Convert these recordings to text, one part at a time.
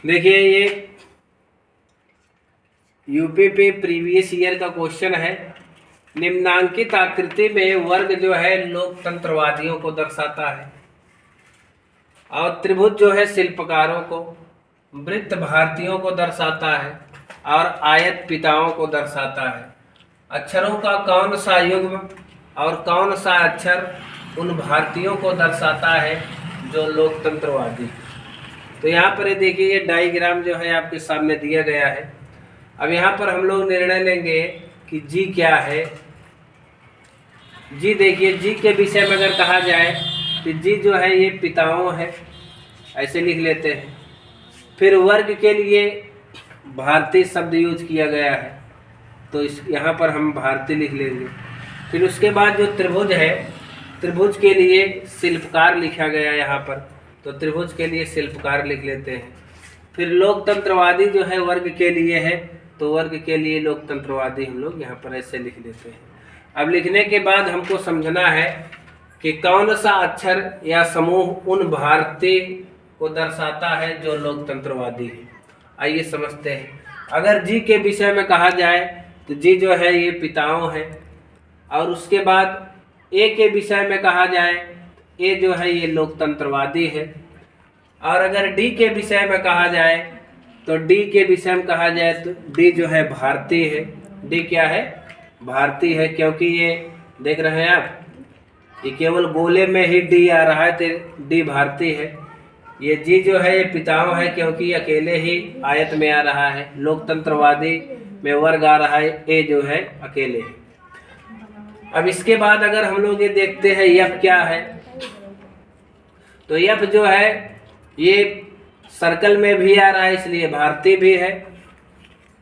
देखिए ये UPP previous year का क्वेश्चन है। निम्नांकित आकृति में वर्ग जो है लोकतंत्रवादियों को दर्शाता है और त्रिभुज जो है शिल्पकारों को, वृत्त भारतीयों को दर्शाता है और आयत पिताओं को दर्शाता है। अक्षरों का कौन सा युग्म और कौन सा अक्षर उन भारतीयों को दर्शाता है जो लोकतंत्रवादी। तो यहाँ पर ये देखिए, ये डायग्राम जो है आपके सामने दिया गया है। अब यहाँ पर हम लोग निर्णय लेंगे कि जी क्या है। जी देखिए, जी के विषय में अगर कहा जाए तो जी जो है ये पिताओं है, ऐसे लिख लेते हैं। फिर वर्ग के लिए भारतीय शब्द यूज किया गया है, तो इस यहाँ पर हम भारतीय लिख लेंगे। फिर उसके बाद जो त्रिभुज है, त्रिभुज के लिए शिल्पकार लिखा गया यहाँ पर, तो त्रिभुज के लिए शिल्पकार लिख लेते हैं। फिर लोकतंत्रवादी जो है वर्ग के लिए है, तो वर्ग के लिए लोकतंत्रवादी हम लोग यहाँ पर ऐसे लिख लेते हैं। अब लिखने के बाद हमको समझना है कि कौन सा अक्षर या समूह उन भारतीय को दर्शाता है जो लोकतंत्रवादी है। आइए समझते हैं। अगर जी के विषय में कहा जाए तो जी जो है ये पिताओं है, और उसके बाद ए के विषय में कहा जाए तो ए जो है ये लोकतंत्रवादी है। और अगर डी के विषय में कहा जाए तो डी के विषय में कहा जाए तो डी जो है भारतीय है। डी क्या है? भारतीय है, क्योंकि ये देख रहे हैं आप, ये केवल गोले में ही डी आ रहा है, तो डी भारतीय है। ये जी जो है ये पिताओं है, क्योंकि ये अकेले ही आयत में आ रहा है। लोकतंत्रवादी में वर्ग आ रहा है, ए जो है अकेले है। अब इसके बाद अगर हम लोग ये देखते हैं यफ क्या है, तो यफ जो है ये सर्कल में भी आ रहा है, इसलिए भारतीय भी है,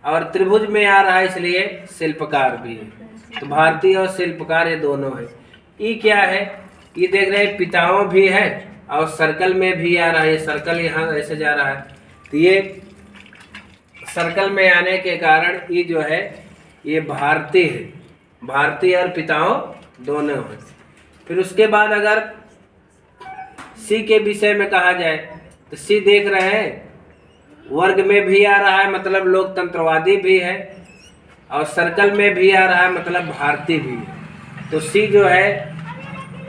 और त्रिभुज में आ रहा है इसलिए शिल्पकार भी है। तो भारतीय और शिल्पकार ये दोनों है। ई क्या है? ये देख रहे हैं पिताओं भी है और सर्कल में भी आ रहा है। ये सर्कल यहाँ ऐसे जा रहा है, तो ये सर्कल में आने के कारण ई जो है ये भारतीय है। भारतीय और पिताओं दोनों है। फिर उसके बाद अगर सी के विषय में कहा जाए तो सी देख रहे हैं वर्ग में भी आ रहा है, मतलब लोकतंत्रवादी भी है, और सर्कल में भी आ रहा है, मतलब भारतीय भी है। तो सी जो है,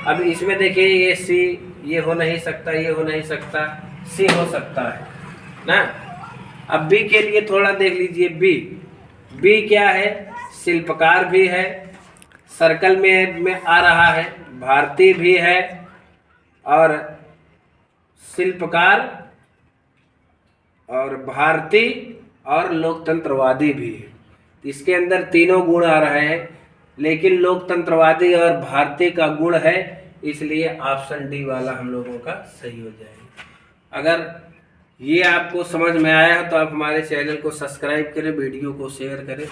अब इसमें देखिए ये सी ये हो नहीं सकता, ये हो नहीं सकता, सी हो सकता है ना। अब बी के लिए थोड़ा देख लीजिए। बी क्या है? शिल्पकार भी है, सर्कल में आ रहा है, भारतीय भी है और शिल्पकार और भारतीय और लोकतंत्रवादी भी है। इसके अंदर तीनों गुण आ रहे हैं, लेकिन लोकतंत्रवादी और भारतीय का गुण है, इसलिए ऑप्शन डी वाला हम लोगों का सही हो जाएगा। अगर ये आपको समझ में आया है तो आप हमारे चैनल को सब्सक्राइब करें, वीडियो को शेयर करें।